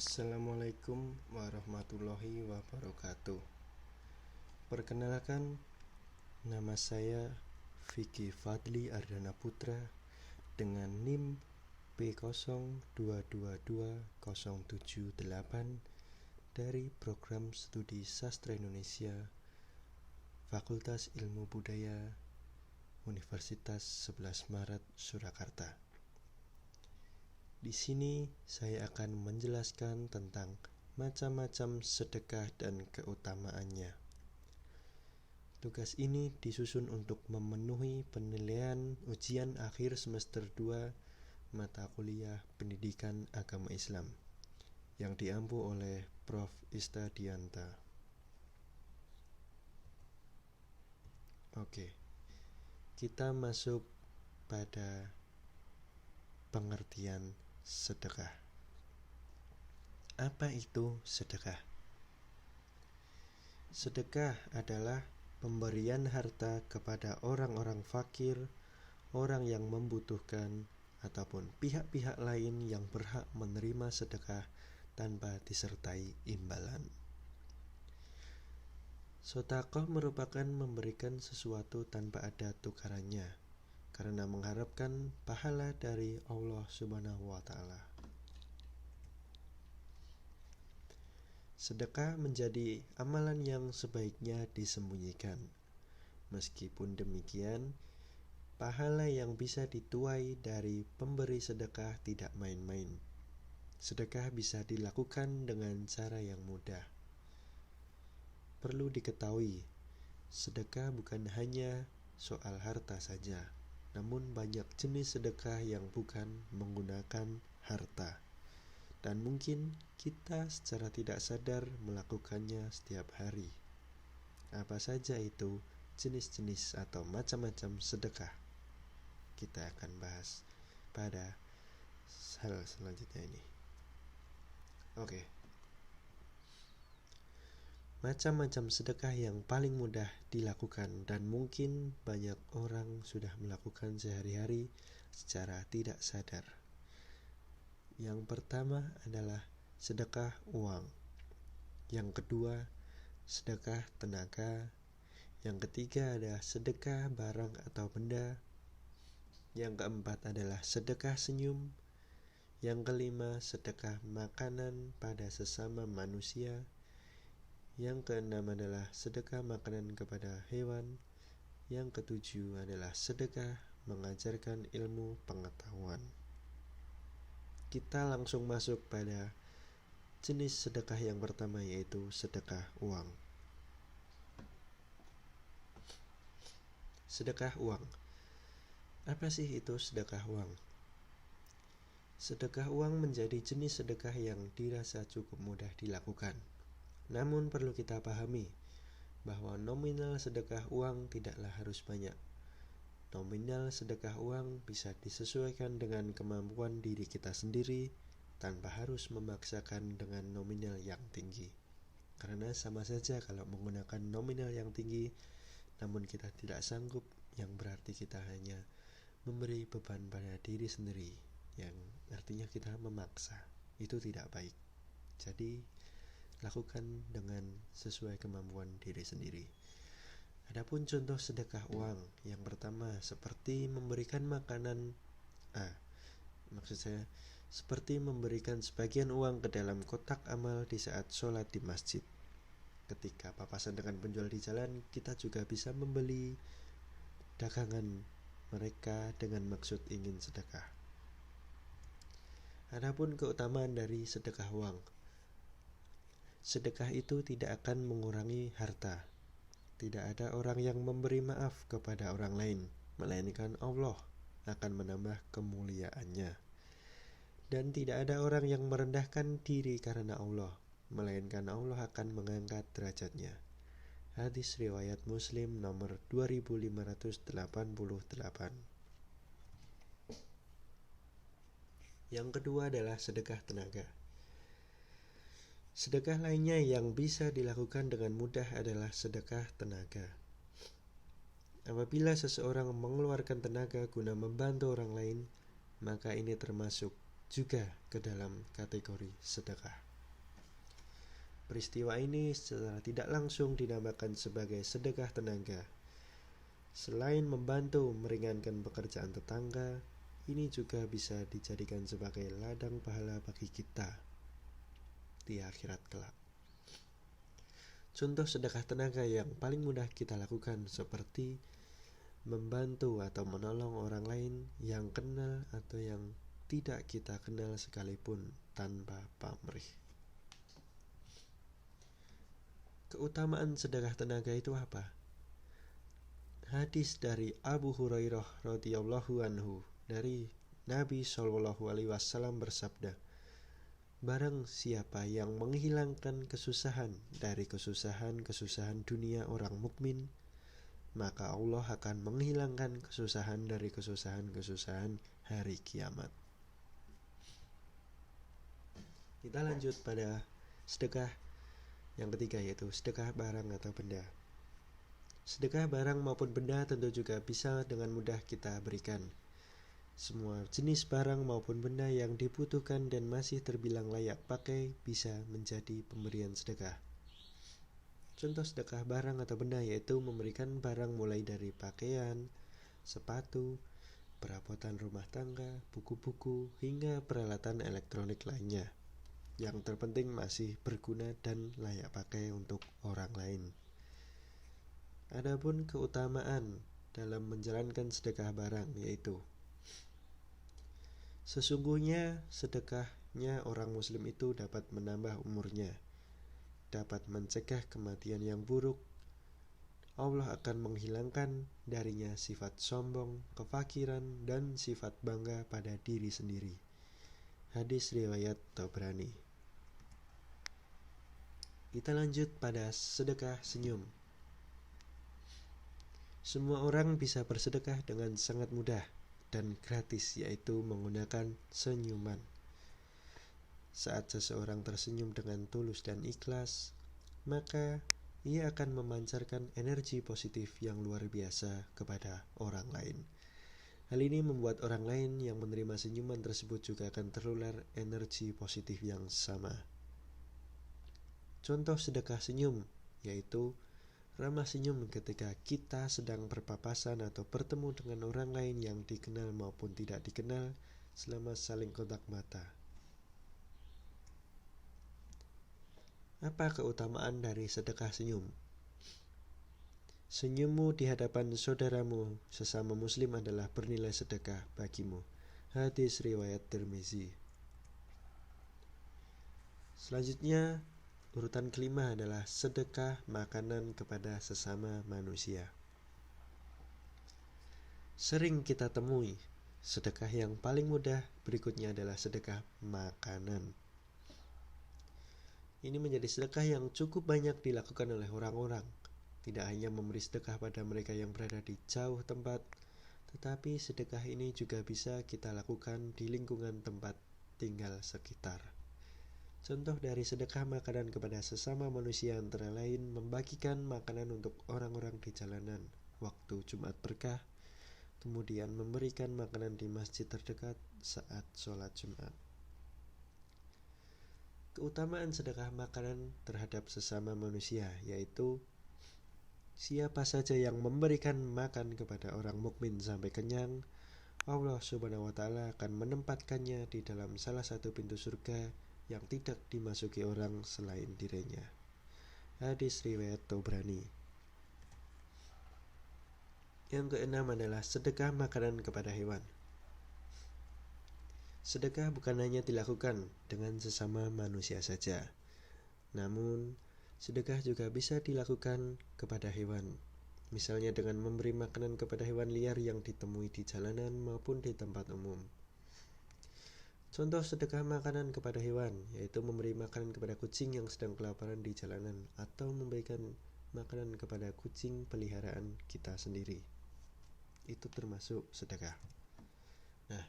Assalamualaikum warahmatullahi wabarakatuh. Perkenalkan, nama saya Vicky Fadli Ardana Putra dengan NIM P02220778 dari Program Studi Sastra Indonesia Fakultas Ilmu Budaya Universitas 11 Maret Surakarta. Di sini saya akan menjelaskan tentang macam-macam sedekah dan keutamaannya. Tugas ini disusun untuk memenuhi penilaian ujian akhir semester 2 mata kuliah Pendidikan Agama Islam yang diampu oleh Prof. Istadianta. Oke, kita masuk pada pengertian sedekah. Apa itu sedekah? Sedekah adalah pemberian harta kepada orang-orang fakir, orang yang membutuhkan, ataupun pihak-pihak lain yang berhak menerima sedekah tanpa disertai imbalan. Sedekah merupakan memberikan sesuatu tanpa ada tukarannya, karena mengharapkan pahala dari Allah Subhanahu wa Ta'ala. Sedekah menjadi amalan yang sebaiknya disembunyikan. Meskipun demikian, pahala yang bisa dituai dari pemberi sedekah tidak main-main. Sedekah bisa dilakukan dengan cara yang mudah. Perlu diketahui, sedekah bukan hanya soal harta saja, namun banyak jenis sedekah yang bukan menggunakan harta. Dan mungkin kita secara tidak sadar melakukannya setiap hari. Apa saja itu jenis-jenis atau macam-macam sedekah? Kita akan bahas pada hal selanjutnya ini. Oke. Macam-macam sedekah yang paling mudah dilakukan dan mungkin banyak orang sudah melakukan sehari-hari secara tidak sadar. Yang pertama adalah sedekah uang. Yang kedua, sedekah tenaga. Yang ketiga adalah sedekah barang atau benda. Yang keempat adalah sedekah senyum. Yang kelima, sedekah makanan pada sesama manusia. Yang keenam adalah sedekah makanan kepada hewan. Yang ketujuh adalah sedekah mengajarkan ilmu pengetahuan. Kita langsung masuk pada jenis sedekah yang pertama, yaitu sedekah uang. Sedekah uang. Apa sih itu sedekah uang? Sedekah uang menjadi jenis sedekah yang dirasa cukup mudah dilakukan. Namun perlu kita pahami bahwa nominal sedekah uang tidaklah harus banyak. Nominal sedekah uang bisa disesuaikan dengan kemampuan diri kita sendiri tanpa harus memaksakan dengan nominal yang tinggi. Karena sama saja kalau menggunakan nominal yang tinggi namun kita tidak sanggup, yang berarti kita hanya memberi beban pada diri sendiri, yang artinya kita memaksa. Itu tidak baik. Jadi lakukan dengan sesuai kemampuan diri sendiri. Adapun contoh sedekah uang, yang pertama seperti memberikan makanan seperti memberikan sebagian uang ke dalam kotak amal di saat sholat di masjid. Ketika papasan dengan penjual di jalan, kita juga bisa membeli dagangan mereka dengan maksud ingin sedekah. Adapun keutamaan dari sedekah uang, sedekah itu tidak akan mengurangi harta. Tidak ada orang yang memberi maaf kepada orang lain, melainkan Allah akan menambah kemuliaannya. Dan tidak ada orang yang merendahkan diri karena Allah, melainkan Allah akan mengangkat derajatnya. Hadis riwayat Muslim nomor 2588. Yang kedua adalah sedekah tenaga. Sedekah lainnya yang bisa dilakukan dengan mudah adalah sedekah tenaga. Apabila seseorang mengeluarkan tenaga guna membantu orang lain, maka ini termasuk juga ke dalam kategori sedekah. Peristiwa ini secara tidak langsung dinamakan sebagai sedekah tenaga. Selain membantu meringankan pekerjaan tetangga, ini juga bisa dijadikan sebagai ladang pahala bagi kita di akhirat kelak. Contoh sedekah tenaga yang paling mudah kita lakukan seperti membantu atau menolong orang lain yang kenal atau yang tidak kita kenal sekalipun tanpa pamrih. Keutamaan sedekah tenaga itu apa? Hadis dari Abu Hurairah radhiyallahu anhu dari Nabi Shallallahu alaihi wasallam bersabda, barang siapa yang menghilangkan kesusahan dari kesusahan dunia orang mukmin, maka Allah akan menghilangkan kesusahan dari kesusahan hari kiamat. Kita lanjut pada sedekah yang ketiga, yaitu sedekah barang atau benda. Sedekah barang maupun benda tentu juga bisa dengan mudah kita berikan. Semua jenis barang maupun benda yang dibutuhkan dan masih terbilang layak pakai bisa menjadi pemberian sedekah. Contoh sedekah barang atau benda yaitu memberikan barang mulai dari pakaian, sepatu, perabotan rumah tangga, buku-buku, hingga peralatan elektronik lainnya. Yang terpenting masih berguna dan layak pakai untuk orang lain. Adapun keutamaan dalam menjalankan sedekah barang yaitu sesungguhnya sedekahnya orang muslim itu dapat menambah umurnya, dapat mencegah kematian yang buruk. Allah akan menghilangkan darinya sifat sombong, kefakiran, dan sifat bangga pada diri sendiri. Hadis riwayat Tabrani. Kita lanjut pada sedekah senyum. Semua orang bisa bersedekah dengan sangat mudah dan gratis, yaitu menggunakan senyuman. Saat seseorang tersenyum dengan tulus dan ikhlas, maka ia akan memancarkan energi positif yang luar biasa kepada orang lain. Hal ini membuat orang lain yang menerima senyuman tersebut juga akan tertular energi positif yang sama. Contoh sedekah senyum yaitu ramah senyum ketika kita sedang berpapasan atau bertemu dengan orang lain yang dikenal maupun tidak dikenal selama saling kontak mata. Apa keutamaan dari sedekah senyum? Senyummu di hadapan saudaramu sesama muslim adalah bernilai sedekah bagimu. Hadis riwayat Tirmizi. Selanjutnya, urutan kelima adalah sedekah makanan kepada sesama manusia. Sering kita temui sedekah yang paling mudah berikutnya adalah sedekah makanan. Ini menjadi sedekah yang cukup banyak dilakukan oleh orang-orang. Tidak hanya memberi sedekah pada mereka yang berada di jauh tempat, tetapi sedekah ini juga bisa kita lakukan di lingkungan tempat tinggal sekitar. Contoh dari sedekah makanan kepada sesama manusia antara lain membagikan makanan untuk orang-orang di jalanan waktu Jumat Berkah, kemudian memberikan makanan di masjid terdekat saat sholat Jumat. Keutamaan sedekah makanan terhadap sesama manusia yaitu siapa saja yang memberikan makan kepada orang mukmin sampai kenyang, Allah Subhanahu wa Ta'ala akan menempatkannya di dalam salah satu pintu surga yang tidak dimasuki orang selain dirinya. Hadis riwayat Tabrani. Yang keenam adalah sedekah makanan kepada hewan. Sedekah bukan hanya dilakukan dengan sesama manusia saja, namun sedekah juga bisa dilakukan kepada hewan. Misalnya dengan memberi makanan kepada hewan liar yang ditemui di jalanan maupun di tempat umum. Contoh sedekah makanan kepada hewan yaitu memberi makanan kepada kucing yang sedang kelaparan di jalanan atau memberikan makanan kepada kucing peliharaan kita sendiri. Itu termasuk sedekah. Nah,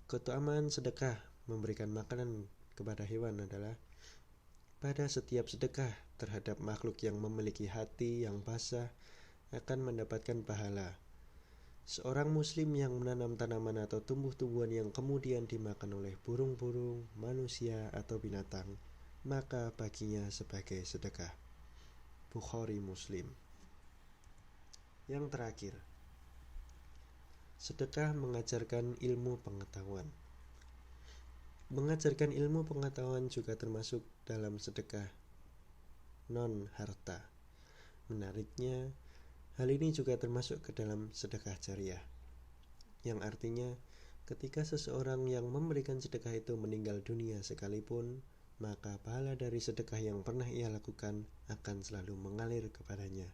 keutamaan sedekah memberikan makanan kepada hewan adalah pada setiap sedekah terhadap makhluk yang memiliki hati yang basah akan mendapatkan pahala. Seorang muslim yang menanam tanaman atau tumbuh-tumbuhan yang kemudian dimakan oleh burung-burung, manusia, atau binatang maka baginya sebagai sedekah. Bukhari Muslim. Yang terakhir, sedekah mengajarkan ilmu pengetahuan. Mengajarkan ilmu pengetahuan juga termasuk dalam sedekah non-harta. Menariknya, hal ini juga termasuk ke dalam sedekah jariah, yang artinya ketika seseorang yang memberikan sedekah itu meninggal dunia sekalipun, maka pahala dari sedekah yang pernah ia lakukan akan selalu mengalir kepadanya.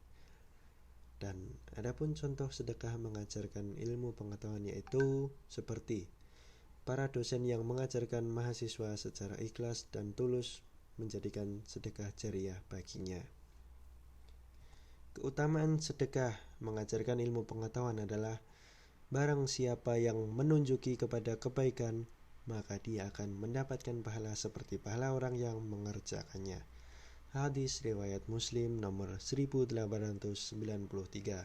Dan adapun contoh sedekah mengajarkan ilmu pengetahuan yaitu seperti para dosen yang mengajarkan mahasiswa secara ikhlas dan tulus menjadikan sedekah jariah baginya. Keutamaan sedekah mengajarkan ilmu pengetahuan adalah barang siapa yang menunjuki kepada kebaikan, maka dia akan mendapatkan pahala seperti pahala orang yang mengerjakannya. Hadis riwayat Muslim nomor 1893.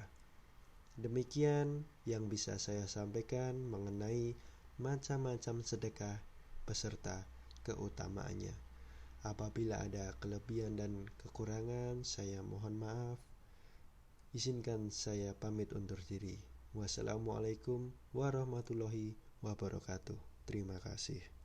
Demikian yang bisa saya sampaikan mengenai macam-macam sedekah beserta keutamaannya. Apabila ada kelebihan dan kekurangan, saya mohon maaf. Izinkan saya pamit undur diri. Wassalamualaikum warahmatullahi wabarakatuh. Terima kasih.